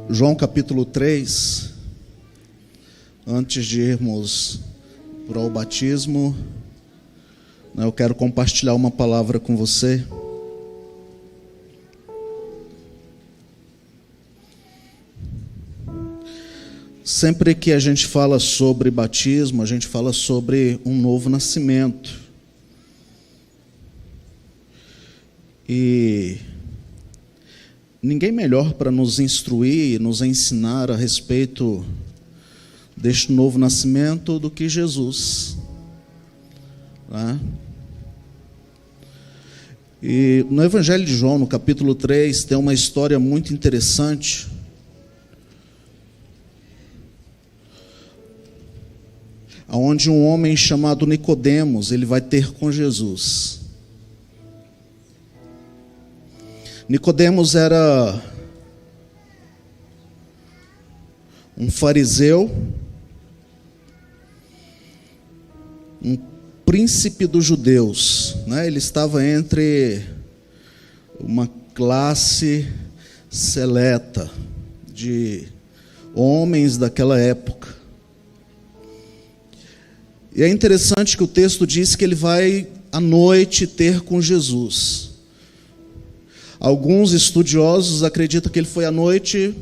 João capítulo 3, antes de irmos para o batismo, eu quero compartilhar uma palavra com você. Sempre que a gente fala sobre batismo, a gente fala sobre um novo nascimento. E ninguém melhor para nos instruir e nos ensinar a respeito deste novo nascimento do que Jesus. Né? E no Evangelho de João, no capítulo 3, tem uma história muito interessante, onde um homem chamado Nicodemos, ele vai ter com Jesus. Nicodemos era um fariseu, um príncipe dos judeus, né? Ele estava entre uma classe seleta de homens daquela época. E é interessante que o texto diz que ele vai à noite ter com Jesus. Alguns estudiosos acreditam que ele foi à noite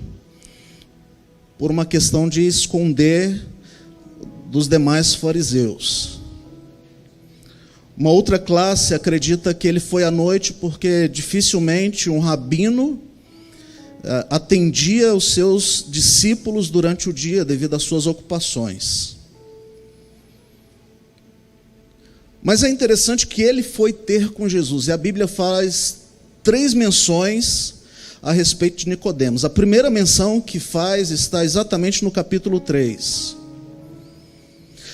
por uma questão de esconder dos demais fariseus. Uma outra classe acredita que ele foi à noite porque dificilmente um rabino atendia os seus discípulos durante o dia devido às suas ocupações. Mas é interessante que ele foi ter com Jesus, e a Bíblia faz 3 menções a respeito de Nicodemos. A primeira menção que faz está exatamente no capítulo 3.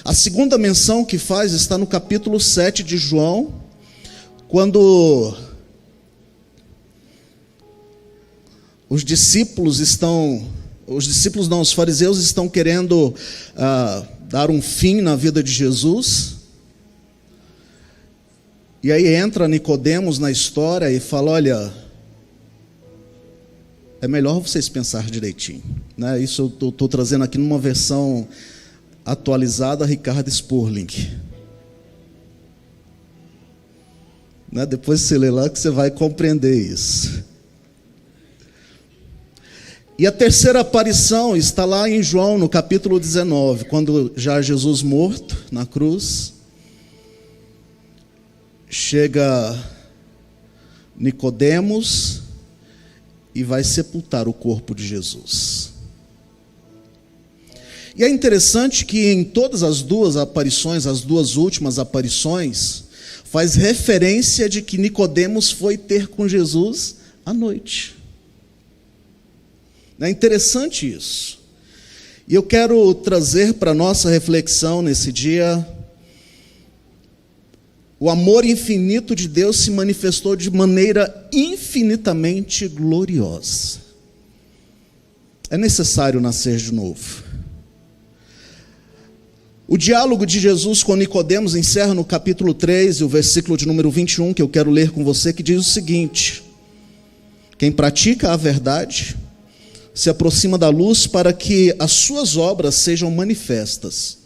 A segunda menção que faz está no capítulo 7 de João, quando os fariseus estão querendo dar um fim na vida de Jesus. E aí entra Nicodemos na história e fala: olha, é melhor vocês pensar direitinho, né? Isso eu estou trazendo aqui numa versão atualizada, Ricardo Spurling, né? Depois você lê lá que você vai compreender isso. E a terceira aparição está lá em João, no capítulo 19, quando já Jesus morto na cruz, chega Nicodemos e vai sepultar o corpo de Jesus. E é interessante que em todas as duas aparições, as duas últimas aparições, faz referência de que Nicodemos foi ter com Jesus à noite. É interessante isso. E eu quero trazer para a nossa reflexão nesse dia: o amor infinito de Deus se manifestou de maneira infinitamente gloriosa. É necessário nascer de novo. O diálogo de Jesus com Nicodemos encerra no capítulo 3, e o versículo de número 21, que eu quero ler com você, que diz o seguinte: quem pratica a verdade se aproxima da luz para que as suas obras sejam manifestas,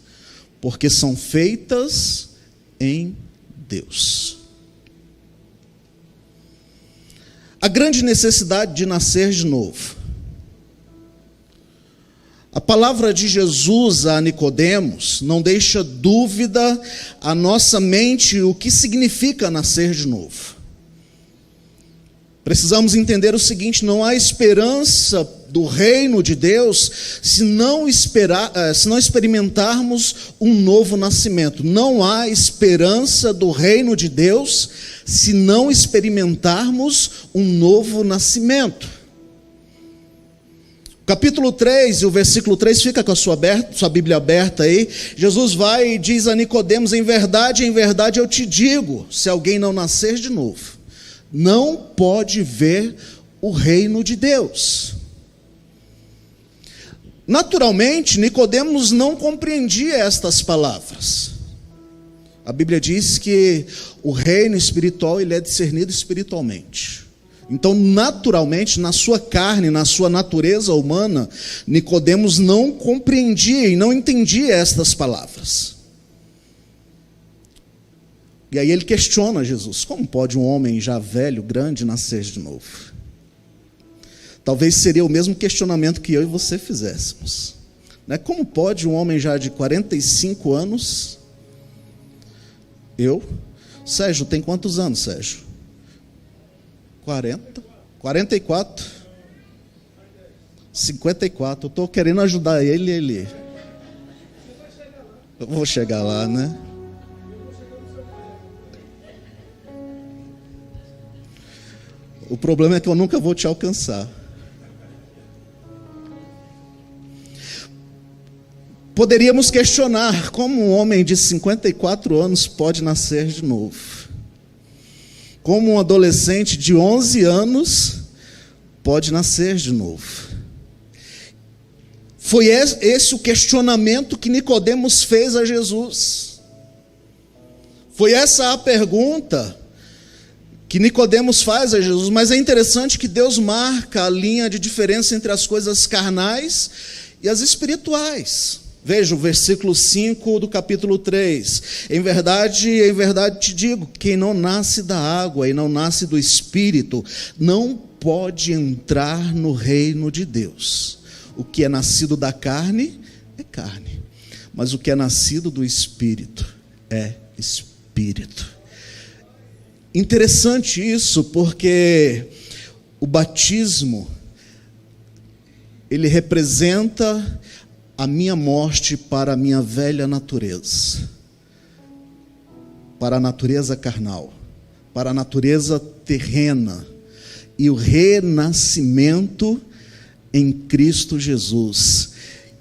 porque são feitas em Deus. A grande necessidade de nascer de novo. A palavra de Jesus a Nicodemos não deixa dúvida à nossa mente o que significa nascer de novo. Precisamos entender o seguinte: não há esperança do reino de Deus se não experimentarmos um novo nascimento. Não há esperança do reino de Deus se não experimentarmos um novo nascimento. Capítulo 3, e o versículo 3, fica com a sua Bíblia aberta aí. Jesus vai e diz a Nicodemos: em verdade eu te digo, se alguém não nascer de novo, não pode ver o reino de Deus. Naturalmente, Nicodemos não compreendia estas palavras. A Bíblia diz que o reino espiritual ele é discernido espiritualmente. Então, naturalmente, na sua carne, na sua natureza humana, Nicodemos não compreendia e não entendia estas palavras. E aí ele questiona Jesus: como pode um homem já velho, grande, nascer de novo? Talvez seria o mesmo questionamento que eu e você fizéssemos, né? Como pode um homem já de 45 anos... Sérgio, tem quantos anos, Sérgio? 40? 44? 54. Eu estou querendo ajudar ele. Eu vou chegar lá, né? O problema é que eu nunca vou te alcançar. Poderíamos questionar como um homem de 54 anos pode nascer de novo. Como um adolescente de 11 anos pode nascer de novo. Foi esse o questionamento que Nicodemos fez a Jesus. Foi essa a pergunta que Nicodemos faz a Jesus. Mas é interessante que Deus marca a linha de diferença entre as coisas carnais e as espirituais. Veja o versículo 5 do capítulo 3. Em verdade te digo, quem não nasce da água e não nasce do Espírito, não pode entrar no reino de Deus. O que é nascido da carne é carne, mas o que é nascido do Espírito é Espírito. Interessante isso, porque o batismo, ele representa a minha morte para a minha velha natureza, para a natureza carnal, para a natureza terrena, e o renascimento em Cristo Jesus.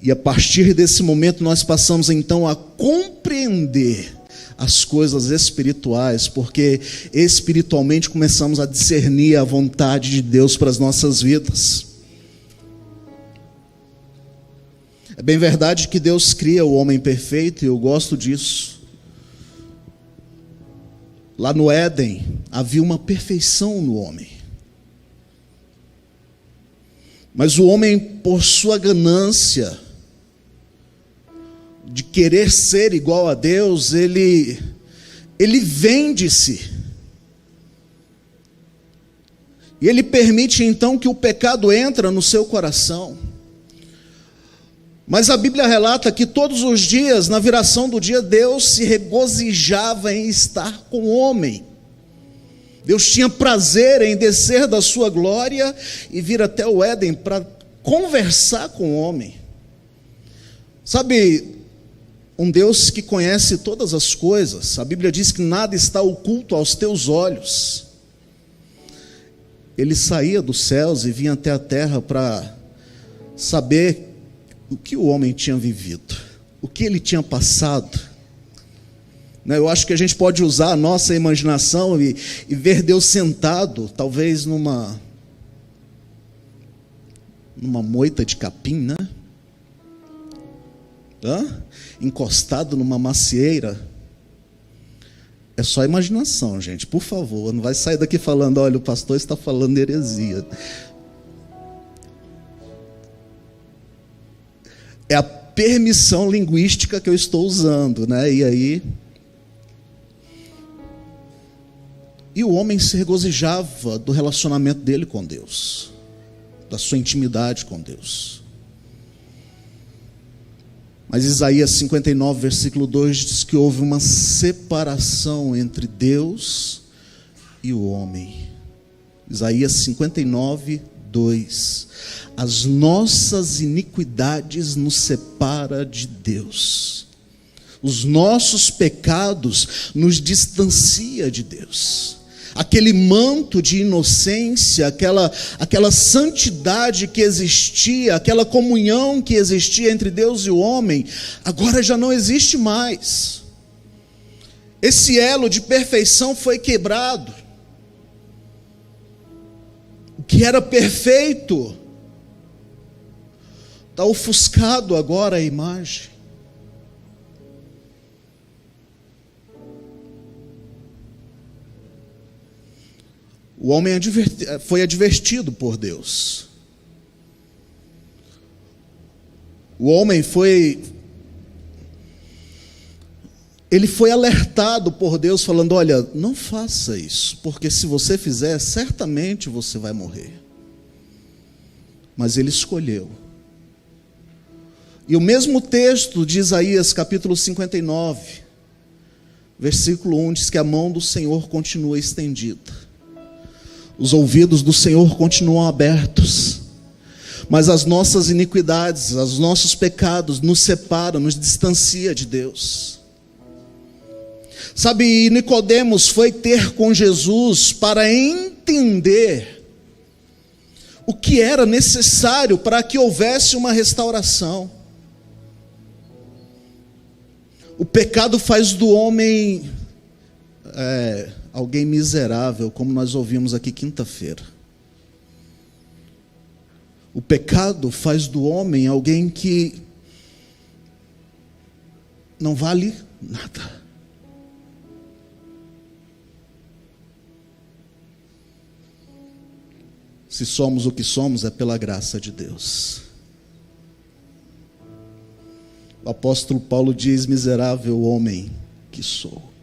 E a partir desse momento nós passamos então a compreender as coisas espirituais, porque espiritualmente começamos a discernir a vontade de Deus para as nossas vidas. É bem verdade que Deus cria o homem perfeito, e eu gosto disso. Lá no Éden, havia uma perfeição no homem. Mas o homem, por sua ganância de querer ser igual a Deus, ele vende-se. E ele permite então que o pecado entre no seu coração. Mas a Bíblia relata que todos os dias, na viração do dia, Deus se regozijava em estar com o homem. Deus tinha prazer em descer da sua glória e vir até o Éden para conversar com o homem. Sabe, um Deus que conhece todas as coisas. A Bíblia diz que nada está oculto aos teus olhos. Ele saía dos céus e vinha até a terra para saber o que o homem tinha vivido, o que ele tinha passado. Eu acho que a gente pode usar a nossa imaginação e ver Deus sentado, talvez numa moita de capim, né? Encostado numa macieira. É só imaginação, gente, por favor, não vai sair daqui falando: olha, o pastor está falando heresia. É a permissão linguística que eu estou usando, né? E o homem se regozijava do relacionamento dele com Deus, da sua intimidade com Deus. Mas Isaías 59, versículo 2 diz que houve uma separação entre Deus e o homem. Isaías 59, 2. As nossas iniquidades nos separam de Deus. Os nossos pecados nos distanciam de Deus. Aquele manto de inocência, aquela santidade que existia, aquela comunhão que existia entre Deus e o homem, agora já não existe mais. Esse elo de perfeição foi quebrado. O que era perfeito está ofuscado agora a imagem. O homem foi advertido por Deus. O homem foi alertado por Deus, falando: olha, não faça isso, porque se você fizer, certamente você vai morrer. Mas ele escolheu. E o mesmo texto de Isaías, capítulo 59, versículo 1, diz que a mão do Senhor continua estendida. Os ouvidos do Senhor continuam abertos. Mas as nossas iniquidades, os nossos pecados nos separam, nos distancia de Deus. Sabe, Nicodemos foi ter com Jesus para entender o que era necessário para que houvesse uma restauração. O pecado faz do homem alguém miserável, como nós ouvimos aqui quinta-feira. O pecado faz do homem alguém que não vale nada. Se somos o que somos, é pela graça de Deus. O apóstolo Paulo diz: miserável homem que sou.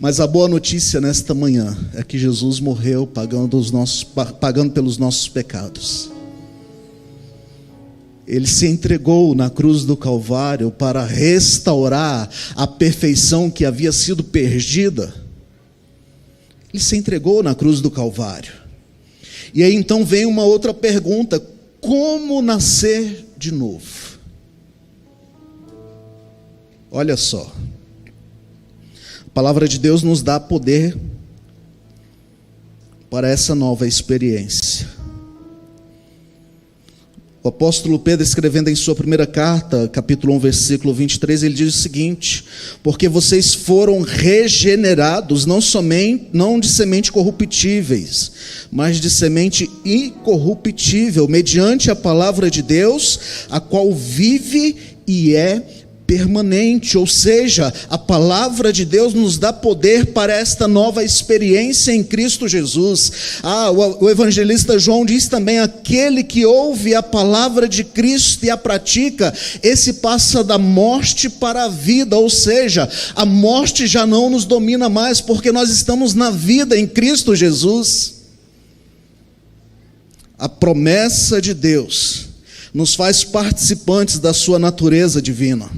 Mas a boa notícia nesta manhã é que Jesus morreu pagando pelos nossos pecados. Ele se entregou na cruz do Calvário para restaurar a perfeição que havia sido perdida. Ele se entregou na cruz do Calvário. E aí então vem uma outra pergunta: como nascer de novo? Olha só. A palavra de Deus nos dá poder para essa nova experiência. O apóstolo Pedro, escrevendo em sua primeira carta, capítulo 1, versículo 23, ele diz o seguinte: porque vocês foram regenerados, não de semente corruptíveis, mas de semente incorruptível, mediante a palavra de Deus, a qual vive e é permanente. Ou seja, a palavra de Deus nos dá poder para esta nova experiência em Cristo Jesus. O evangelista João diz também: aquele que ouve a palavra de Cristo e a pratica, esse passa da morte para a vida. Ou seja, a morte já não nos domina mais, porque nós estamos na vida em Cristo Jesus. A promessa de Deus nos faz participantes da sua natureza divina.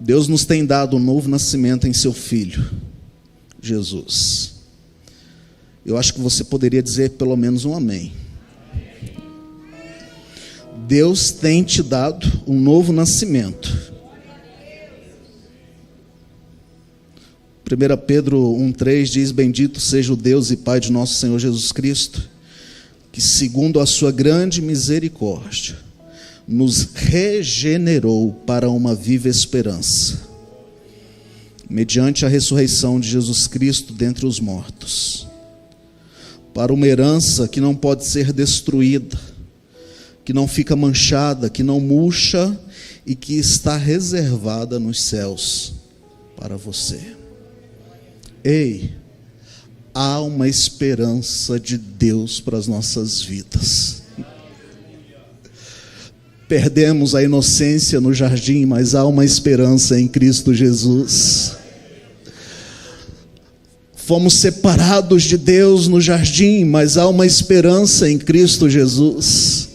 Deus nos tem dado um novo nascimento em seu Filho, Jesus. Eu acho que você poderia dizer pelo menos um amém. Deus tem te dado um novo nascimento. 1 Pedro 1,3 diz: bendito seja o Deus e Pai de nosso Senhor Jesus Cristo, que segundo a sua grande misericórdia, nos regenerou para uma viva esperança, mediante a ressurreição de Jesus Cristo dentre os mortos, para uma herança que não pode ser destruída, que não fica manchada, que não murcha e que está reservada nos céus para você. Ei, há uma esperança de Deus para as nossas vidas. Perdemos a inocência no jardim, mas há uma esperança em Cristo Jesus. Fomos separados de Deus no jardim, mas há uma esperança em Cristo Jesus.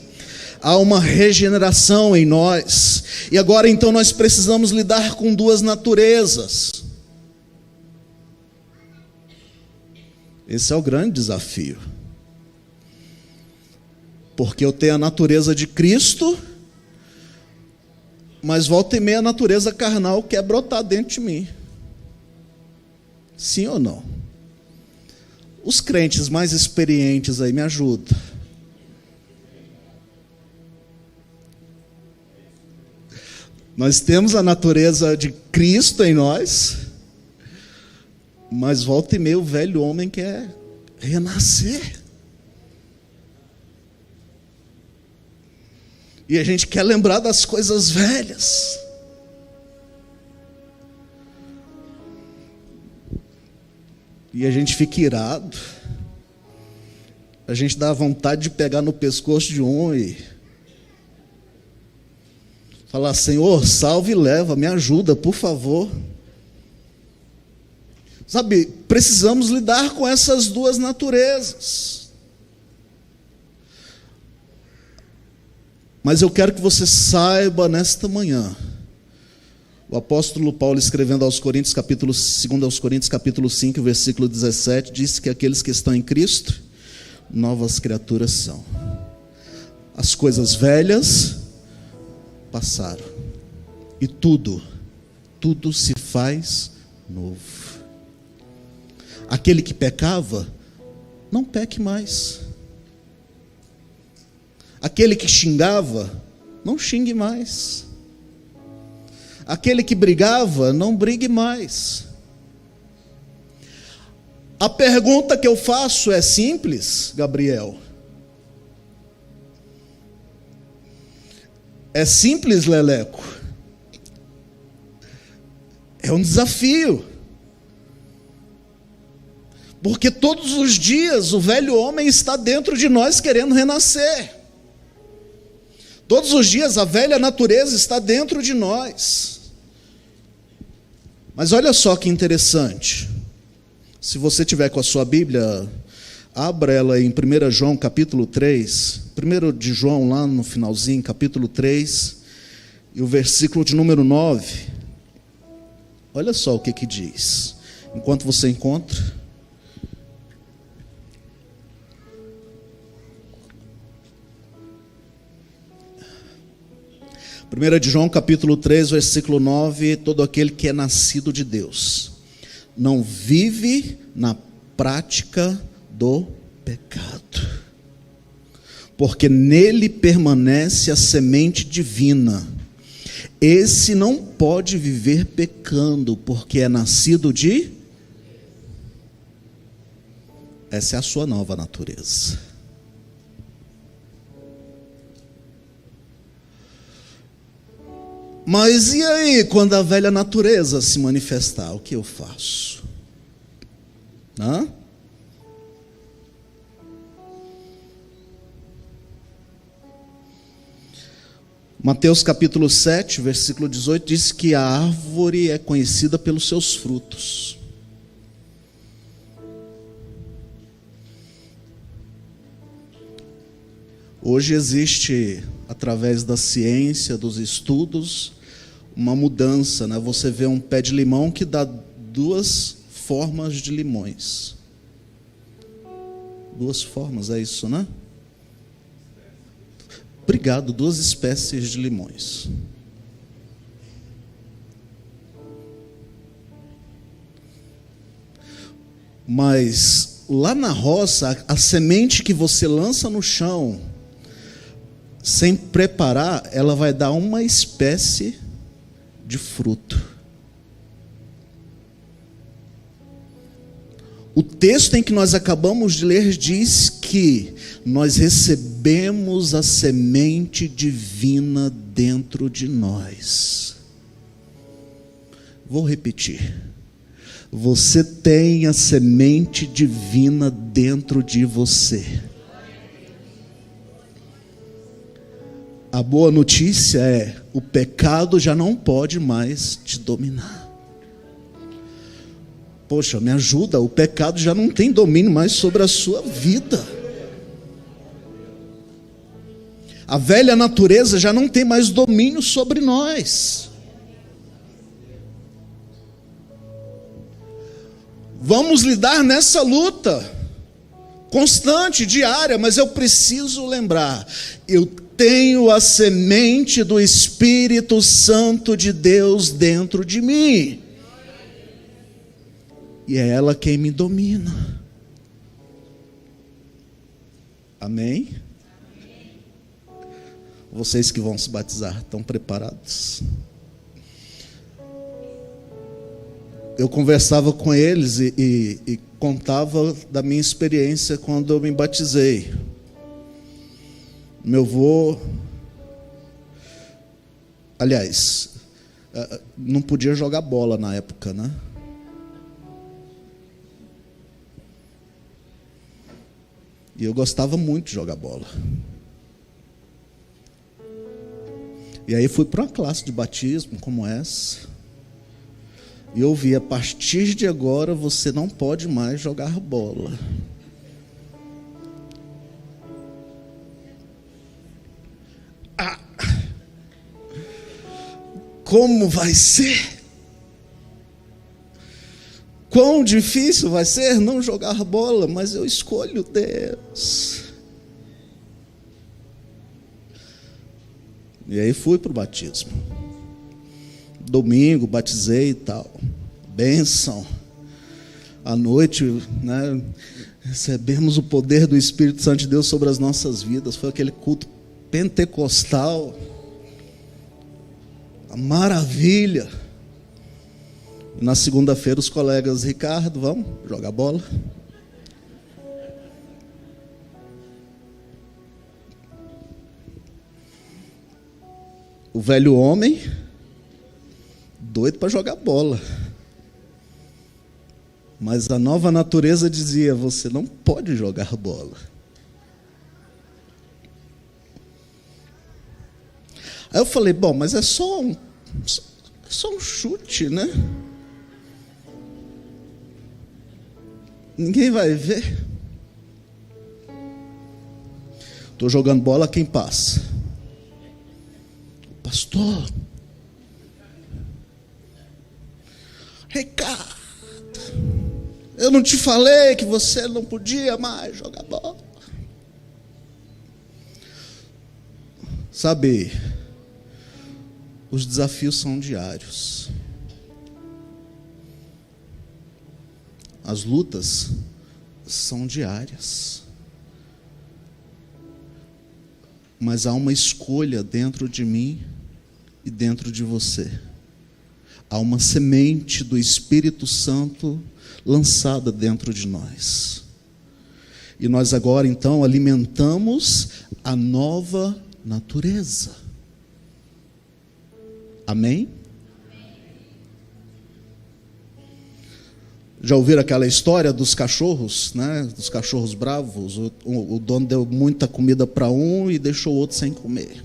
Há uma regeneração em nós. E agora então nós precisamos lidar com duas naturezas. Esse é o grande desafio. Porque eu tenho a natureza de Cristo, mas volta e meia a natureza carnal quer brotar dentro de mim. Sim ou não? Os crentes mais experientes aí me ajudam. Nós temos a natureza de Cristo em nós, mas volta e meia o velho homem quer renascer. E a gente quer lembrar das coisas velhas. E a gente fica irado. A gente dá vontade de pegar no pescoço de um e falar: Senhor, salve e leva, me ajuda, por favor. Sabe, precisamos lidar com essas duas naturezas. Mas eu quero que você saiba nesta manhã, o apóstolo Paulo, escrevendo aos Coríntios, segundo aos Coríntios, capítulo 5, versículo 17, disse que aqueles que estão em Cristo, novas criaturas são. As coisas velhas passaram, e tudo se faz novo. Aquele que pecava, não peque mais. Aquele que xingava, não xingue mais. Aquele que brigava, não brigue mais. A pergunta que eu faço é simples, Gabriel. É simples, Leleco. É um desafio. Porque todos os dias o velho homem está dentro de nós querendo renascer. Todos os dias a velha natureza está dentro de nós. Mas olha só que interessante. Se você tiver com a sua Bíblia, abra ela em 1 João capítulo 3. 1 de João lá no finalzinho, capítulo 3. E o versículo de número 9. Olha só o que diz. Enquanto você encontra. 1 de João capítulo 3, versículo 9, todo aquele que é nascido de Deus não vive na prática do pecado, porque nele permanece a semente divina. Esse não pode viver pecando, porque é nascido de... Essa é a sua nova natureza. Mas e aí, quando a velha natureza se manifestar, o que eu faço? Mateus capítulo 7, versículo 18, diz que a árvore é conhecida pelos seus frutos. Hoje existe, através da ciência, dos estudos, uma mudança, né? Você vê um pé de limão que dá 2 formas de limões. 2 formas, é isso, né? Obrigado, 2 espécies de limões. Mas lá na roça, a semente que você lança no chão, sem preparar, ela vai dar uma espécie de fruto. O texto em que nós acabamos de ler diz que nós recebemos a semente divina dentro de nós. Vou repetir. Você tem a semente divina dentro de você. A boa notícia é: o pecado já não pode mais te dominar. Poxa, me ajuda, o pecado já não tem domínio mais sobre a sua vida. A velha natureza já não tem mais domínio sobre nós. Vamos lidar nessa luta constante, diária, mas eu preciso lembrar, eu tenho a semente do Espírito Santo de Deus dentro de mim. E é ela quem me domina. Amém? Vocês que vão se batizar, estão preparados? Eu conversava com eles e contava da minha experiência quando eu me batizei. Meu avô, aliás, não podia jogar bola na época, né? E eu gostava muito de jogar bola. E aí fui para uma classe de batismo como essa. E eu ouvi: a partir de agora você não pode mais jogar bola. Como vai ser? Quão difícil vai ser não jogar bola, mas eu escolho Deus. E aí fui para o batismo. Domingo, batizei e tal. Bênção. À noite, né, recebemos o poder do Espírito Santo de Deus sobre as nossas vidas. Foi aquele culto pentecostal. A maravilha. E na segunda-feira os colegas: Ricardo, vamos jogar bola? O velho homem, doido para jogar bola. Mas a nova natureza dizia: você não pode jogar bola. Aí eu falei: bom, mas é só um chute, né? Ninguém vai ver. Estou jogando bola, quem passa? O pastor. Ricardo, eu não te falei que você não podia mais jogar bola? Sabe, os desafios são diários. As lutas são diárias. Mas há uma escolha dentro de mim e dentro de você. Há uma semente do Espírito Santo lançada dentro de nós. E nós agora então alimentamos a nova natureza. Amém? Já ouviram aquela história dos cachorros, né? Dos cachorros bravos? O dono deu muita comida para um e deixou o outro sem comer.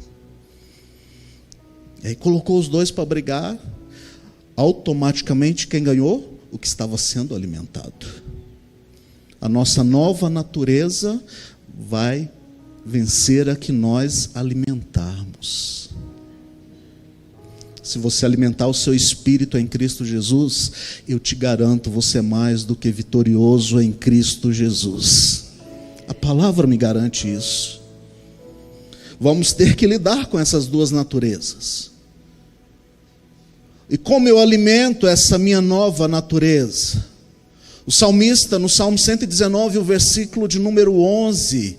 E aí colocou os dois para brigar. Automaticamente quem ganhou? O que estava sendo alimentado. A nossa nova natureza vai vencer a que nós alimentarmos. Se você alimentar o seu espírito em Cristo Jesus, eu te garanto, você é mais do que vitorioso em Cristo Jesus. A palavra me garante isso. Vamos ter que lidar com essas duas naturezas. E como eu alimento essa minha nova natureza? O salmista, no Salmo 119, o versículo de número 11,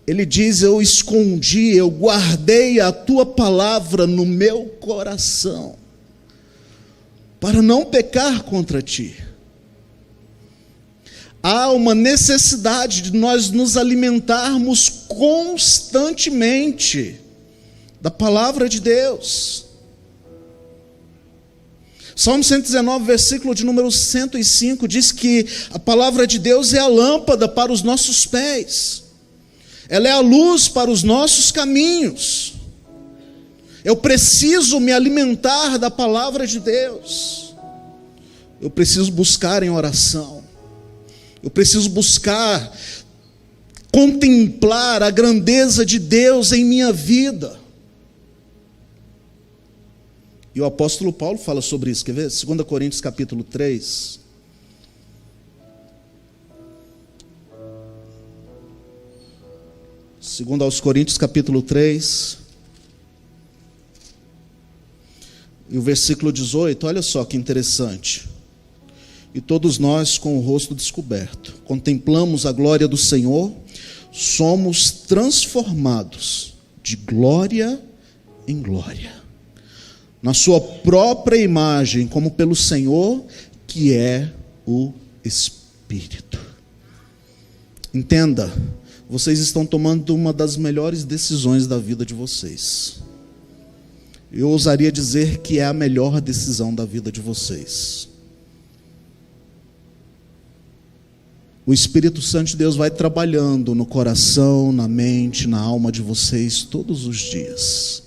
ele diz: eu escondi, eu guardei a tua palavra no meu coração, para não pecar contra ti. Há uma necessidade de nós nos alimentarmos constantemente da palavra de Deus. Salmo 119, versículo de número 105, diz que a palavra de Deus é a lâmpada para os nossos pés. Ela é a luz para os nossos caminhos. Eu preciso me alimentar da palavra de Deus. Eu preciso buscar em oração. Eu preciso buscar contemplar a grandeza de Deus em minha vida. E o apóstolo Paulo fala sobre isso. Quer ver? 2 Coríntios capítulo 3. Segundo aos Coríntios capítulo 3, e o versículo 18, olha só que interessante. E todos nós com o rosto descoberto, contemplamos a glória do Senhor, somos transformados de glória em glória, na sua própria imagem, como pelo Senhor, que é o Espírito. Entenda, vocês estão tomando uma das melhores decisões da vida de vocês. Eu ousaria dizer que é a melhor decisão da vida de vocês. o Espírito Santo de Deus vai trabalhando no coração, na mente, na alma de vocês todos os dias.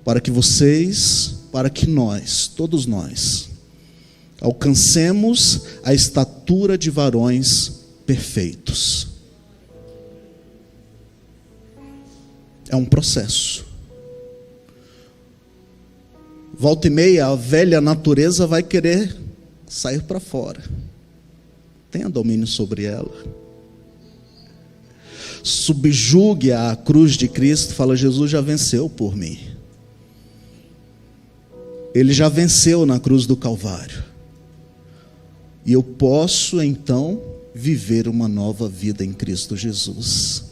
Para que vocês, para que nós, todos nós, alcancemos a estatura de varões perfeitos. É um processo. Volta e meia, a velha natureza vai querer sair para fora. Tenha domínio sobre ela. Subjugue a cruz de Cristo. Fala, Jesus já venceu por mim. Ele já venceu na cruz do Calvário. E eu posso então viver uma nova vida em Cristo Jesus.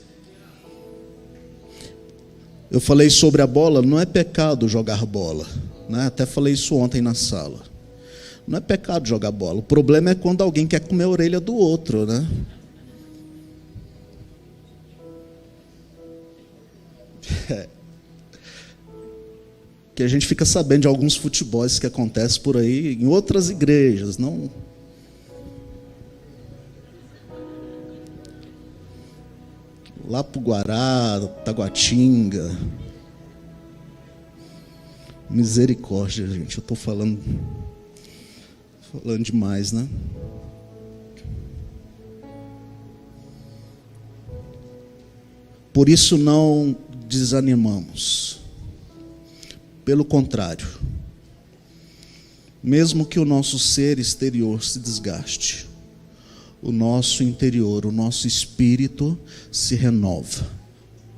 Eu falei sobre a bola, não é pecado jogar bola, né? Até falei isso ontem na sala. Não é pecado jogar bola. O problema é quando alguém quer comer a orelha do outro, né? Que a gente fica sabendo de alguns futebols que acontecem por aí em outras igrejas, não. Lá pro Guará, Taguatinga. Misericórdia, gente, eu estou falando demais, né? Por isso não desanimamos. Pelo contrário, mesmo que o nosso ser exterior se desgaste, o nosso interior, o nosso espírito se renova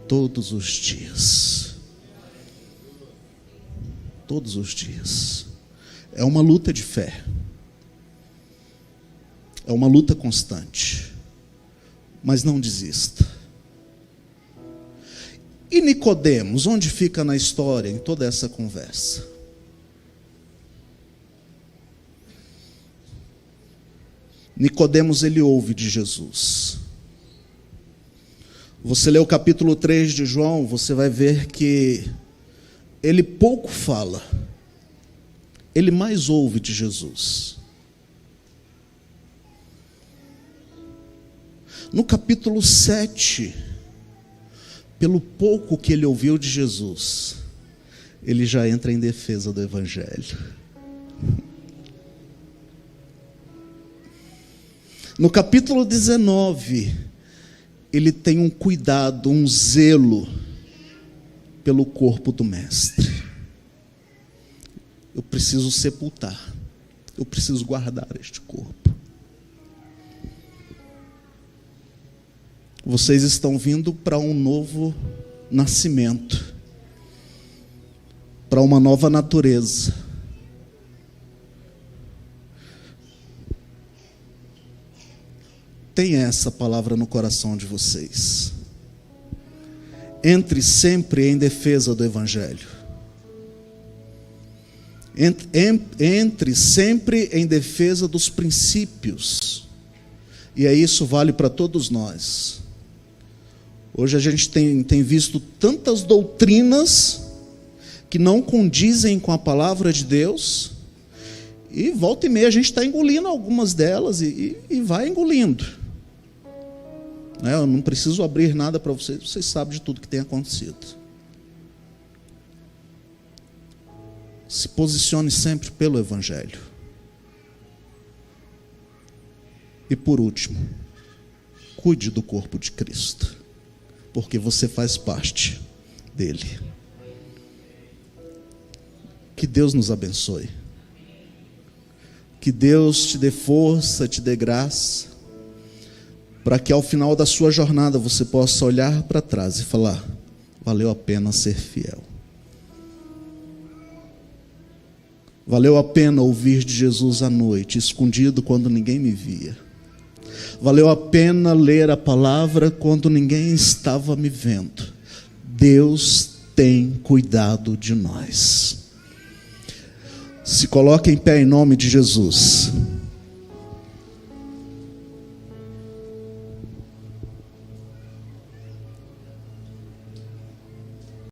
todos os dias. Todos os dias. É uma luta de fé. É uma luta constante. Mas não desista. E Nicodemos, onde fica na história, em toda essa conversa? Nicodemos, ele ouve de Jesus. Você lê o capítulo 3 de João, você vai ver que ele pouco fala. Ele mais ouve de Jesus. No capítulo 7, pelo pouco que ele ouviu de Jesus, ele já entra em defesa do Evangelho. No capítulo 19, ele tem um cuidado, um zelo pelo corpo do Mestre. Eu preciso sepultar, eu preciso guardar este corpo. Vocês estão vindo para um novo nascimento, para uma nova natureza. Tenha essa palavra no coração de vocês. Entre sempre em defesa do Evangelho. Entre sempre em defesa dos princípios. E isso vale para todos nós. Hoje a gente tem visto tantas doutrinas que não condizem com a palavra de Deus, e volta e meia a gente está engolindo algumas delas e vai engolindo. Eu não preciso abrir nada para vocês, vocês sabem de tudo que tem acontecido. Se posicione sempre pelo Evangelho. E por último, cuide do corpo de Cristo, porque você faz parte dele. Que Deus nos abençoe. Que Deus te dê força, te dê graça, para que ao final da sua jornada você possa olhar para trás e falar: valeu a pena ser fiel. Valeu a pena ouvir de Jesus à noite, escondido quando ninguém me via. Valeu a pena ler a palavra quando ninguém estava me vendo. Deus tem cuidado de nós. Se coloque em pé em nome de Jesus.